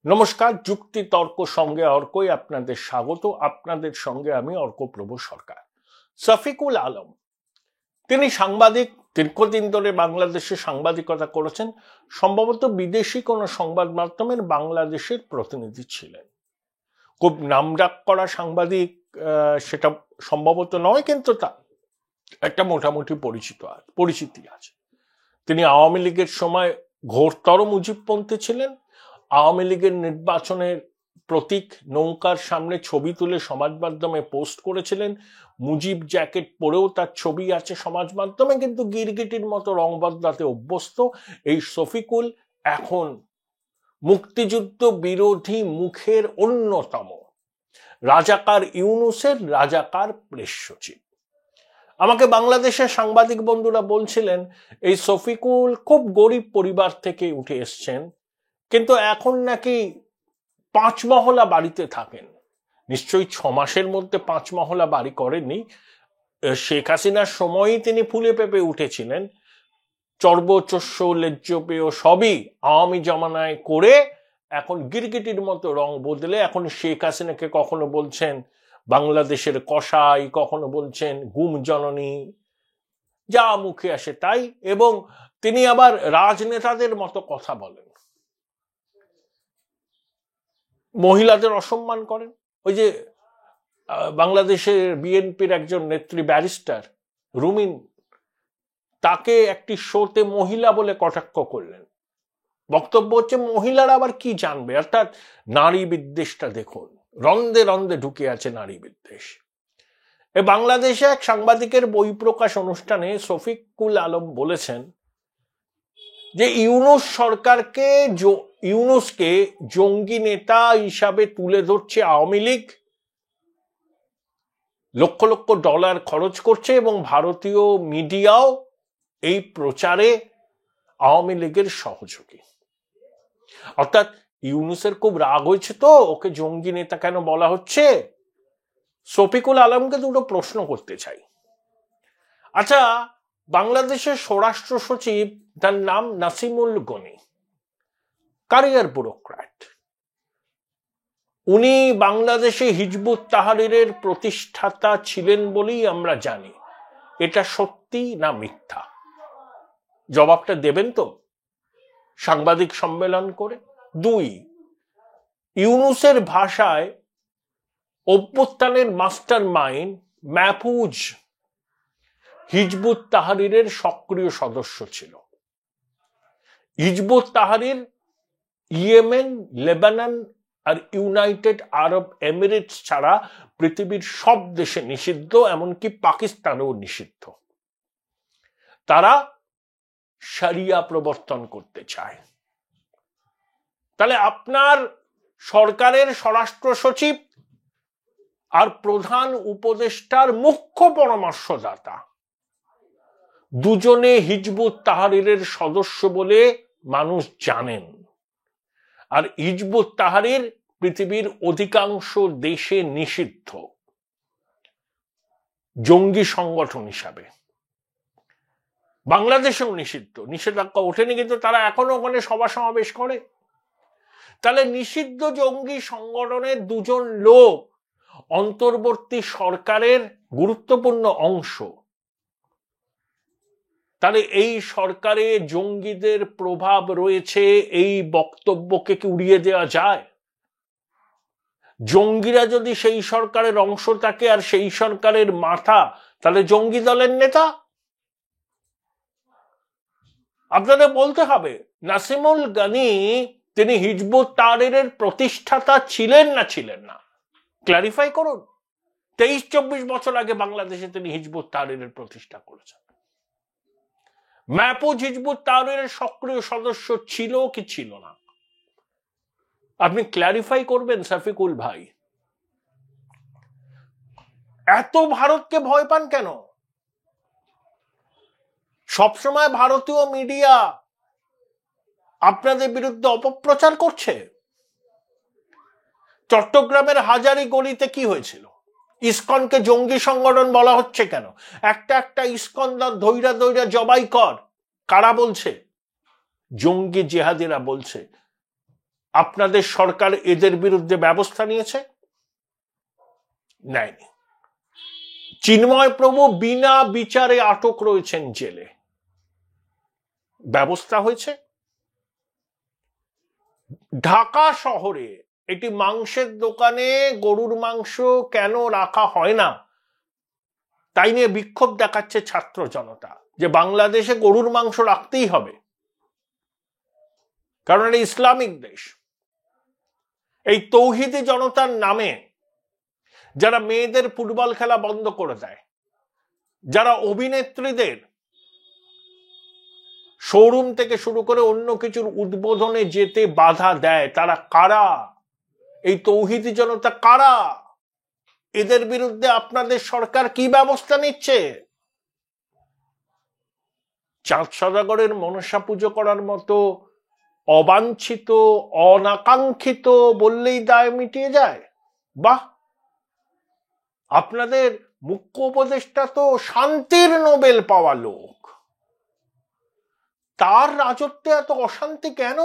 নমস্কার, যুক্তি তর্ক সঙ্গে অর্কই আপনাদের স্বাগত। আপনাদের সঙ্গে আমি অর্কপ্রভ সরকার। শফিকুল আলম তিনি সাংবাদিক, দীর্ঘদিন ধরে বাংলাদেশে সাংবাদিকতা করেছেন। সম্ভবত বিদেশি কোনো সংবাদ মাধ্যমের বাংলাদেশের প্রতিনিধি ছিলেন। খুব নামডাক করা সাংবাদিক সেটা সম্ভবত নয়, কিন্তু তা একটা মোটামুটি পরিচিতি আছে। তিনি আওয়ামী লীগের সময় ঘোরতর মুজিবপন্থী ছিলেন। আওয়ামী লীগের নির্বাচনের প্রতীক নৌকার সামনে ছবি তুলে সমাজ মাধ্যমে পোস্ট করেছিলেন। মুজিব জ্যাকেট পরেও তার ছবি আছে সমাজ মাধ্যমে, কিন্তু গিরগিটির মতো রং বদলাতে অভ্যস্ত এই শফিকুল এখন মুক্তিযুদ্ধ বিরোধী মুখের অন্যতম রাজাকার ইউনূসের রাজাকার প্রেস সচিব। আমাকে বাংলাদেশের সাংবাদিক বন্ধুরা বলছিলেন এই শফিকুল খুব গরিব পরিবার থেকে উঠে এসছেন, কিন্তু এখন নাকি 5 মহলা বাড়িতে থাকেন। নিশ্চয়ই 6 মাসের মধ্যে 5 মহলা বাড়ি করেননি। শেখ হাসিনার সময়ই তিনি ফুলে পেঁপে উঠেছিলেন। চর্বচস্য লেজ্জপেয় সবই আওয়ামী জমানায় করে এখন গিরগিটির মতো রং বদলে এখন শেখ হাসিনাকে কখনো বলছেন বাংলাদেশের কসাই, কখনো বলছেন গুম জননী, যা মুখে আসে তাই। এবং তিনি আবার রাজনেতাদের মতো কথা বলেন, মহিলাদের অসম্মান করেন। ওই যে বাংলাদেশের বিএনপির একজন নেত্রী ব্যারিস্টার রুমিন, তাকে একটি শোতে মহিলা বলে কটাক্ষ করলেন। বক্তব্য হচ্ছে মহিলারা আবার কি জানবে, অর্থাৎ নারী বিদ্বেষটা দেখুন, রন্ধে রন্ধে ঢুকে আছে নারী বিদ্বেষ। বাংলাদেশে এক সাংবাদিকের বই প্রকাশ অনুষ্ঠানে শফিকুল আলম বলেছেন যে ইউনূসকে জঙ্গি নেতা হিসাবে তুলে ধরছে আওয়ামী লীগ, লক্ষ লক্ষ ডলার খরচ করছে এবং ভারতীয় মিডিয়াও এই প্রচারে আওয়ামী লীগের সহযোগী। অর্থাৎ ইউনূসের খুব রাগ হয়েছে, তো ওকে জঙ্গি নেতা কেন বলা হচ্ছে। শফিকুল আলমকে দুটো প্রশ্ন করতে চাই। আচ্ছা, বাংলাদেশের স্বরাষ্ট্র সচিব, তার নাম নাসিমুল গনি, ক্যারিয়ার ব্যুরোক্র্যাট। উনি বাংলাদেশে হিজবুত তাহরিরের প্রতিষ্ঠাতা ছিলেন বলেই আমরা জানি। এটা সত্যি না মিথ্যা? জবাবটা দেবেন তো সাংবাদিক সম্মেলন করে। 2, ইউনূসের ভাষায় অভ্যুত্থানের মাস্টার মাইন্ড মাহফুজ হিজবুত তাহরিরের সক্রিয় সদস্য ছিল। হিজবুত তাহরির ইয়েমেন, লেবানন আর ইউনাইটেড আরব এমিরেটস ছাড়া পৃথিবীর সব দেশে নিষিদ্ধ, এমনকি পাকিস্তানেও নিষিদ্ধ। তারা শরিয়া প্রবর্তন করতে চায়। তাহলে আপনার সরকারের স্বরাষ্ট্র সচিব আর প্রধান উপদেষ্টার মুখ্য পরামর্শদাতা দুজনে হিজবুত তাহরিরের সদস্য বলে মানুষ জানেন। আর হিজবুত তাহরির পৃথিবীর অধিকাংশ দেশে নিষিদ্ধ জঙ্গি সংগঠন হিসাবে। বাংলাদেশেও নিষিদ্ধ, নিষেধাজ্ঞা ওঠেনি, কিন্তু তারা এখনো ওখানে সভা সমাবেশ করে। তাহলে নিষিদ্ধ জঙ্গি সংগঠনের দুজন লোক অন্তর্বর্তী সরকারের গুরুত্বপূর্ণ অংশ। তাহলে এই সরকারে জঙ্গিদের প্রভাব রয়েছে, এই বক্তব্যকে কি উড়িয়ে দেওয়া যায়? জঙ্গিরা যদি সেই সরকারের অংশ থাকে আর সেই সরকারের মাথা, তাহলে জঙ্গি দলের নেতা। আপনাদের বলতে হবে নাসিমুল গনি তিনি হিজবুত তাহরিরের প্রতিষ্ঠাতা ছিলেন না, ক্লারিফাই করুন। 23-24 বছর আগে বাংলাদেশে তিনি হিজবুত তাহরিরের প্রতিষ্ঠা করেছেন। মাহফুজ হিজবুত তাহরিরের সক্রিয় সদস্য ছিল কি ছিল না, আপনি ক্লারিফাই করবেন শফিকুল ভাই। এত ভারতকে ভয় পান কেন? সবসময় ভারতীয় মিডিয়া আপনাদের বিরুদ্ধে অপপ্রচার করছে। চট্টগ্রামের হাজারি গলিতে কি হয়েছিল? ইসকনকে জঙ্গি সংগঠন বলা হচ্ছে কেন? একটা ইসকনদার ধৈরা জবাই কর, কারা বলছে? জঙ্গি জেহাদিরা বলছে। আপনাদের সরকার এদের বিরুদ্ধে ব্যবস্থা নিয়েছে? নেয়নি। চিন্ময় প্রভু বিনা বিচারে আটক রয়েছেন জেলে, ব্যবস্থা হয়েছে? ঢাকা শহরে একটি মাংসের দোকানে গরুর মাংস কেন রাখা হয় না তাই নিয়ে বিক্ষোভ দেখাচ্ছে ছাত্র জনতা, যে বাংলাদেশে গরুর মাংস রাখতেই হবে, কারণ এটা ইসলামিক দেশ। এই তৌহিদি জনতার নামে যারা মেয়েদের ফুটবল খেলা বন্ধ করে দেয়, যারা অভিনেত্রীদের শোরুম থেকে শুরু করে অন্য কিছুর উদ্বোধনে যেতে বাধা দেয়, তারা কারা? এই তৌহিদি জনতা কারা? এদের বিরুদ্ধে আপনাদের সরকার কি ব্যবস্থা নিচ্ছে? চাঁদ সওদাগরের মনসা পুজো করার মতো অবাঞ্ছিত, অনাকাঙ্ক্ষিত বললেই দায় মিটিয়ে যায়? বাহ, আপনাদের মুখ্য উপদেষ্টা তো শান্তির নোবেল পাওয়া লোক, তার রাজত্বে এত অশান্তি কেন?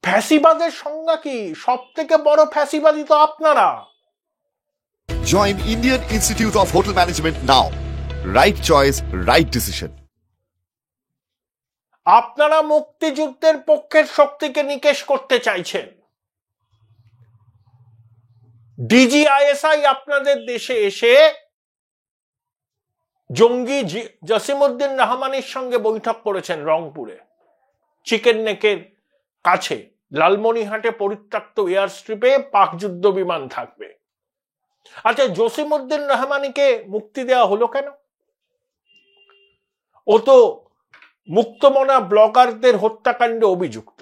ফ্যাসিবাদের সংজ্ঞা কি? সব থেকে বড় ফ্যাসিবাদী তো আপনারা। Join Indian Institute of Hotel Management now. Right choice, right decision. আপনারা মুক্তিযুদ্ধের পক্ষের শক্তিকে নিকেশ করতে চাইছেন। ডিজিআইএসআই আপনাদের দেশে এসে জঙ্গি জসিমউদ্দিন রহমানের সঙ্গে বৈঠক করেছেন রংপুরে, চিকেন নেকের কাছে লালমনিরহাটে পরিত্যক্ত এয়ার স্ট্রিপে পাক যুদ্ধ বিমান থাকবে। আচ্ছা, জসিমউদ্দিন রহমানকে মুক্তি দেওয়া হলো কেন? ও তো মুক্তমনা ব্লগারদের হত্যাকাণ্ডে অভিযুক্ত।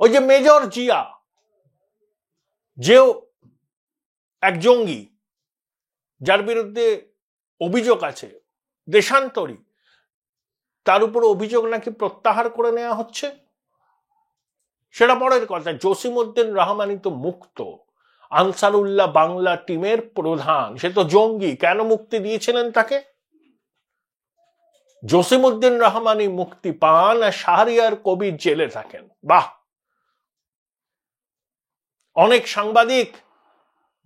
ওই যে মেজর জিয়া, যেও এক জঙ্গি, যার বিরুদ্ধে অভিযোগ আছে দেশান্তরী, তার উপর অভিযোগ নাকি প্রত্যাহার করে নেওয়া হচ্ছে, সেটা পরের কথা। জসিমউদ্দিন রহমানই তো মুক্ত, আনসারুল্লাহ বাংলা টিমের প্রধান, সে তো জঙ্গি, কেন মুক্তি দিয়েছিলেন তাকে? জসিমউদ্দিন রহমানই মুক্তি পান আর শাহরিয়ার কবির জেলে থাকেন। বাহ, অনেক সাংবাদিক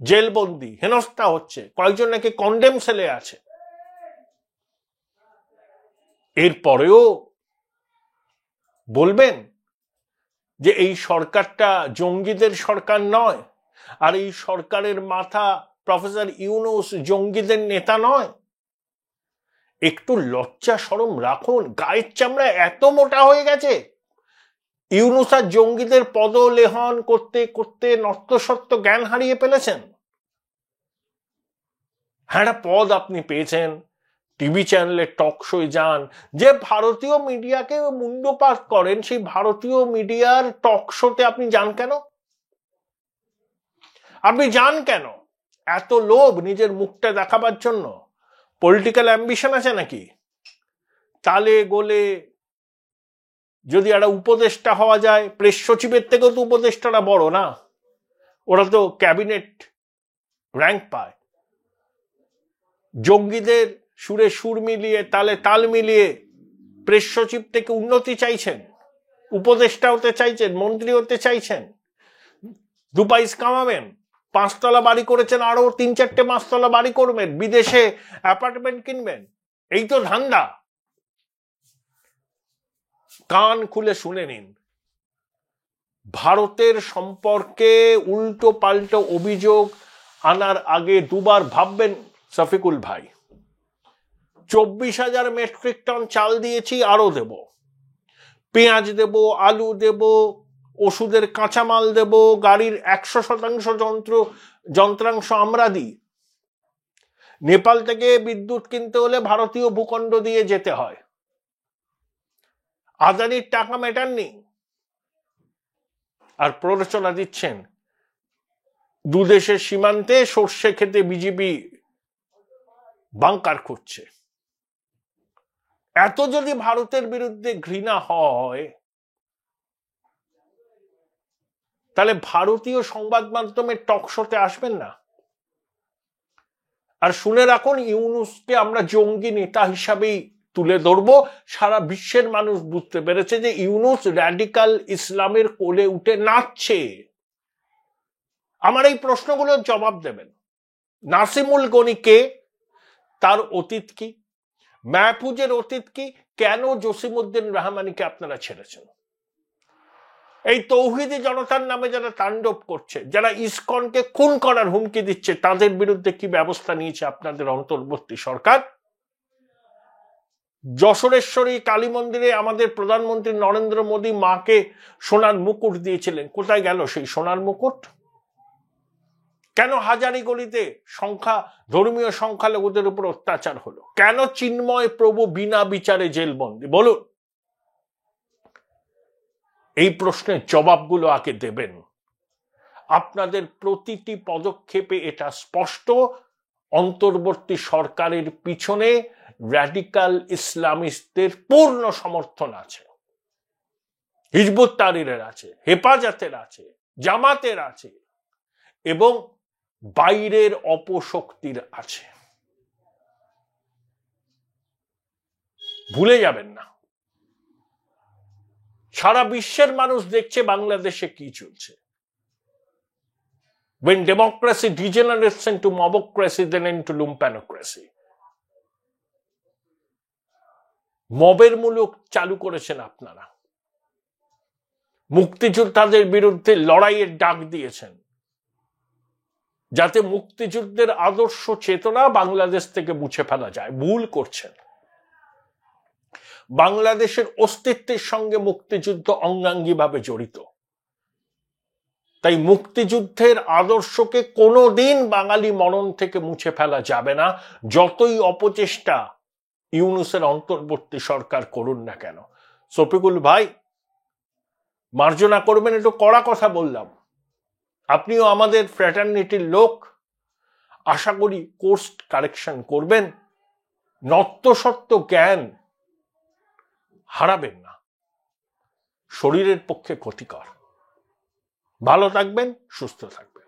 জেলবন্দি, হেনস্থা হচ্ছে, কয়েকজন নাকি কন্ডেম সেলে আছে। এরপরেও বলবেন যে এই সরকারটা জঙ্গিদের সরকার নয়, আর এই সরকারের মাথা প্রফেসর ইউনূস জঙ্গিদের নেতা নয়? একটু লজ্জা শরম রাখুন। গায়ের চামড়া এত মোটা হয়ে গেছে, ইউনূস আর জঙ্গিদের পদলেহন করতে করতে নর্তসত্ত্ব জ্ঞান হারিয়ে ফেলেছেন। হ্যাঁ, একটা পদ আপনি পেয়েছেন, টিভি চ্যানেলে টক শোয় যান, যে ভারতীয় মিডিয়াকে মুন্ডপাত করেন, সেই ভারতীয় মিডিয়ার টক শোতে আপনি যান কেন? আপনি যান কেন? এত লোভ নিজের মুখটা দেখাবার জন্য? পলিটিক্যাল অ্যাম্বিশন আছে নাকি? তালে গোলে যদি একটা উপদেষ্টা হওয়া যায়, প্রেস সচিবের থেকেও তো উপদেষ্টারা বড় না, ওরা তো ক্যাবিনেট র্যাঙ্ক পায়। জঙ্গিদের সুরে সুর মিলিয়ে তালে তাল মিলিয়ে প্রেস সচিব থেকে উন্নতি চাইছেন, উপদেষ্টা হতে চাইছেন, মন্ত্রী হতে চাইছেন, দুপাইস কামাবেন, 5 তলা বাড়ি করেছেন, আরো 3-4টে 5 তলা বাড়ি করবেন, বিদেশে অ্যাপার্টমেন্ট কিনবেন, এই তো ধান্দা। কান খুলে শুনে নিন, ভারতের সম্পর্কে উল্টো পাল্টো অভিযোগ আনার আগে দুবার ভাববেন শফিকুল ভাই। 24,000 মেট্রিক টন চাল দিয়েছি, আরো দেব, পেঁয়াজ দেব, আলু দেব, ওষুধের কাঁচামাল দেব, গাড়ির 100% যন্ত্রাংশ আমরা দিই। নেপাল থেকে বিদ্যুৎ কিনতে হলে ভারতীয় ভূখণ্ড দিয়ে যেতে হয়। আদানির টাকা মেটাননি, আর প্ররোচনা দিচ্ছেন দুদেশের সীমান্তে সর্ষে খেতে বিজেপি বাংকার করছে। এত যদি ভারতের বিরুদ্ধে ঘৃণা হয়, তাহলে ভারতীয় সংবাদ মাধ্যমের টক শোতে আসবেন না। আর শুনে রাখুন, ইউনূসকে আমরা জঙ্গি নেতা হিসাবেই তুলে ধরবো। সারা বিশ্বের মানুষ বুঝতে পেরেছে যে ইউনূস র্যাডিক্যাল ইসলামের কোলে উঠে নাচছে। আমার এই প্রশ্নগুলোর জবাব দেবেন। নাসিমুল গনি কে? তার অতীত কি? মাহফুজের অতীত কি? কেন জসিমউদ্দিন রহমানিকে আপনারা ছেড়েছেন? এই তৌহিদি জনতার নামে যারা তাণ্ডব করছে, যারা ইসকনকে খুন করার হুমকি দিচ্ছে, তাদের বিরুদ্ধে কি ব্যবস্থা নিয়েছে আপনাদের অন্তর্বর্তী সরকার? যশোরেশ্বরী কালী মন্দিরে আমাদের প্রধানমন্ত্রী নরেন্দ্র মোদী মাকে সোনার মুকুট দিয়েছিলেন, কোথায় গেল সেই সোনার মুকুট? কেন হাজারি গলিতে ধর্মীয় সংখ্যালঘুদের উপর অত্যাচার হলো? কেন চিন্ময় প্রভু বিনা বিচারে জেলবন্দি? বলুন, এই প্রশ্নের জবাবগুলো আগে দেবেন। আপনাদের প্রতিটি পদক্ষেপে এটা স্পষ্ট, অন্তর্বর্তী সরকারের পিছনে র্যাডিক্যাল ইসলামিস্টদের পূর্ণ সমর্থন আছে। হিজবুত তাহরীরের আছে, হেফাজতের আছে, জামাতের আছে এবং বাইরের অপশক্তির আছে। ভুলে যাবেন না। সারা বিশ্বের মানুষ দেখছে বাংলাদেশে কি চলছে। When democracy degenerates into mobocracy, then into lumpenocracy. মবের মূলক চালু করেছেন আপনারা। মুক্তিযোদ্ধাদের বিরুদ্ধে লড়াইয়ের ডাক দিয়েছেন, যাতে মুক্তিযুদ্ধের আদর্শ চেতনা বাংলাদেশ থেকে মুছে ফেলা যায়। ভুল করছেন। বাংলাদেশের অস্তিত্বের সঙ্গে মুক্তিযুদ্ধ অঙ্গাঙ্গিভাবে জড়িত। তাই মুক্তিযুদ্ধের আদর্শকে কোনোদিন বাঙালি মনন থেকে মুছে ফেলা যাবে না, যতই অপচেষ্টা ইউনূসের অন্তর্বর্তী সরকার করুন না কেন। শফিকুল ভাই, মার্জনা করবেন, একটু কড়া কথা বললাম। আপনিও আমাদের ফ্র্যাটার্নিটির লোক, আশা করি কোর্স কারেকশন করবেন। নত্যসত্ত্ব জ্ঞান হারাবেন না, শরীরের পক্ষে ক্ষতিকর। ভালো থাকবেন, সুস্থ থাকবেন।